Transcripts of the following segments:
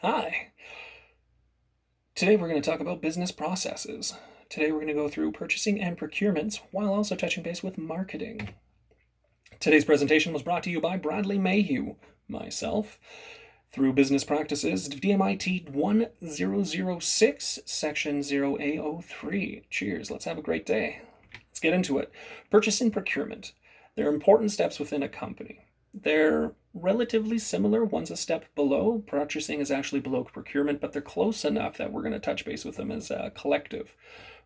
Hi. Today we're going to talk about business processes. Today we're going to go through purchasing and procurement while also touching base with marketing. Today's presentation was brought to you by Bradley Mayhew, myself, through Business Practices DMIT1006, Section 0A03. Cheers, let's have a great day. Let's get into it. Purchase and procurement. They're important steps within a company. They're relatively similar. One's a step below. Purchasing is actually below procurement, but they're close enough that we're going to touch base with them as a collective.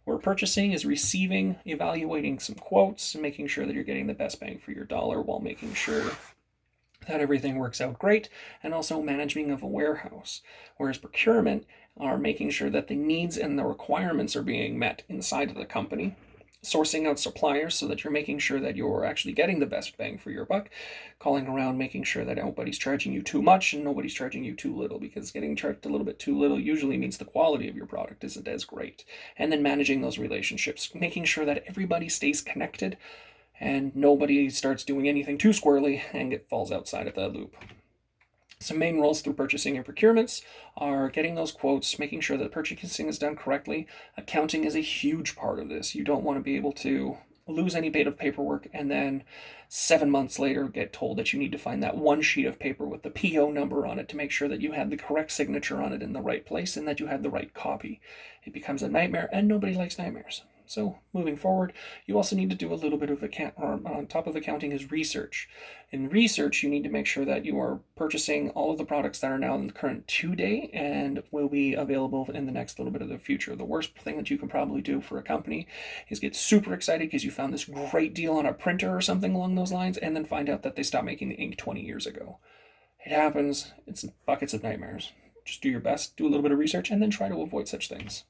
Where purchasing is receiving, evaluating some quotes, and making sure that you're getting the best bang for your dollar while making sure that everything works out great, and also managing of a warehouse. Whereas procurement are making sure that the needs and the requirements are being met inside of the company, sourcing out suppliers so that you're making sure that you're actually getting the best bang for your buck, calling around, making sure that nobody's charging you too much and nobody's charging you too little, because getting charged a little bit too little usually means the quality of your product isn't as great. And then managing those relationships, making sure that everybody stays connected and nobody starts doing anything too squirrely and it falls outside of the loop. Some main roles through purchasing and procurements are getting those quotes, making sure that purchasing is done correctly. Accounting is a huge part of this. You don't want to be able to lose any bit of paperwork and then 7 months later get told that you need to find that one sheet of paper with the PO number on it to make sure that you have the correct signature on it in the right place and that you have the right copy. It becomes a nightmare, and nobody likes nightmares. So moving forward, you also need to do a little bit of on top of accounting is research. In research, you need to make sure that you are purchasing all of the products that are now in the current today and will be available in the next little bit of the future. The worst thing that you can probably do for a company is get super excited because you found this great deal on a printer or something along those lines, and then find out that they stopped making the ink 20 years ago. It happens. It's buckets of nightmares. Just do your best, do a little bit of research, and then try to avoid such things.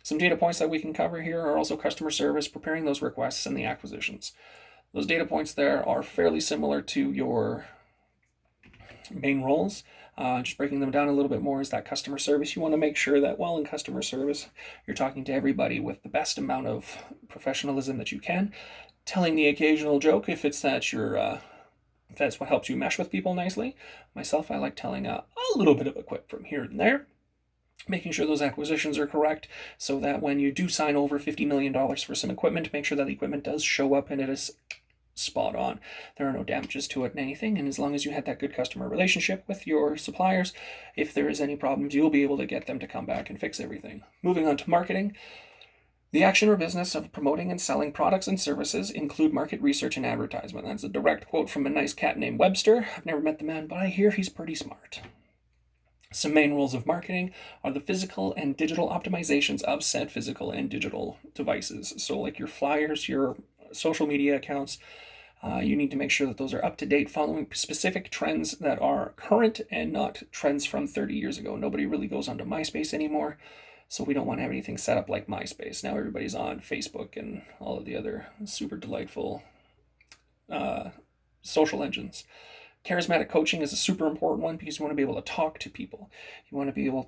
Some data points that we can cover here are also customer service, preparing those requests, and the acquisitions. Those data points there are fairly similar to your main roles. Just breaking them down a little bit more is that customer service. You want to make sure that while in customer service, you're talking to everybody with the best amount of professionalism that you can, telling the occasional joke if it's that you're that's what helps you mesh with people nicely. Myself, I like telling a little bit of a quip from here and there, making sure those acquisitions are correct so that when you do sign over $50 million for some equipment, make sure that the equipment does show up and it is spot on. There are no damages to it and anything, and as long as you had that good customer relationship with your suppliers, if there is any problems, you'll be able to get them to come back and fix everything. Moving on to marketing. The action or business of promoting and selling products and services include market research and advertisement. That's a direct quote from a nice cat named Webster. I've never met the man, but I hear he's pretty smart. Some main rules of marketing are the physical and digital optimizations of said physical and digital devices. So like your flyers, your social media accounts, you need to make sure that those are up to date, following specific trends that are current and not trends from 30 years ago. Nobody really goes onto MySpace anymore, so we don't want to have anything set up like MySpace. Now everybody's on Facebook and all of the other super delightful social engines. Charismatic coaching is a super important one because you want to be able to talk to people. You want to be able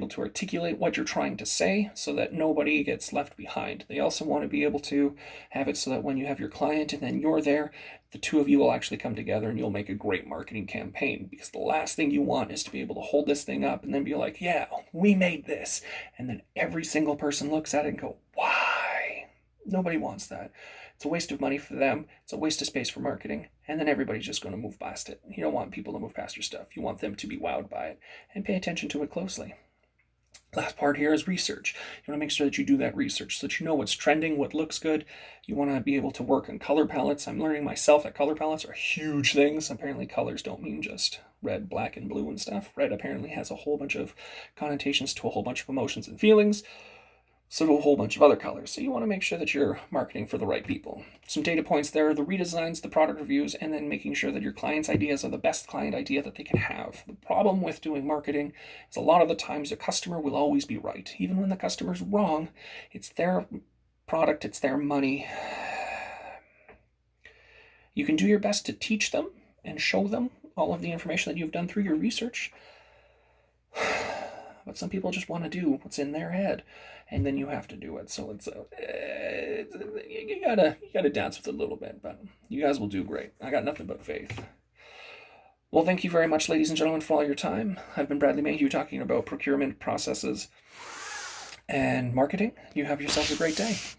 to articulate what you're trying to say so that nobody gets left behind. They also want to be able to have it so that when you have your client and then you're there, the two of you will actually come together and you'll make a great marketing campaign, because the last thing you want is to be able to hold this thing up and then be like, yeah, we made this. And then every single person looks at it and go, why? Nobody wants that. It's a waste of money for them. It's a waste of space for marketing. And then everybody's just going to move past it. You don't want people to move past your stuff. You want them to be wowed by it and pay attention to it closely. Last part here is research. You want to make sure that you do that research so that you know what's trending, what looks good. You want to be able to work on color palettes. I'm learning myself that color palettes are huge things. Apparently colors don't mean just red, black, and blue and stuff. Red apparently has a whole bunch of connotations to a whole bunch of emotions and feelings. So do a whole bunch of other colors. So you want to make sure that you're marketing for the right people. Some data points there, the redesigns, the product reviews, and then making sure that your client's ideas are the best client idea that they can have. The problem with doing marketing is a lot of the times the customer will always be right. Even when the customer's wrong, it's their product, it's their money. You can do your best to teach them and show them all of the information that you've done through your research. But some people just want to do what's in their head, and then you have to do it. So you gotta dance with it a little bit, but you guys will do great. I got nothing but faith. Well, thank you very much, ladies and gentlemen, for all your time. I've been Bradley Mayhew talking about procurement processes and marketing. You have yourselves a great day.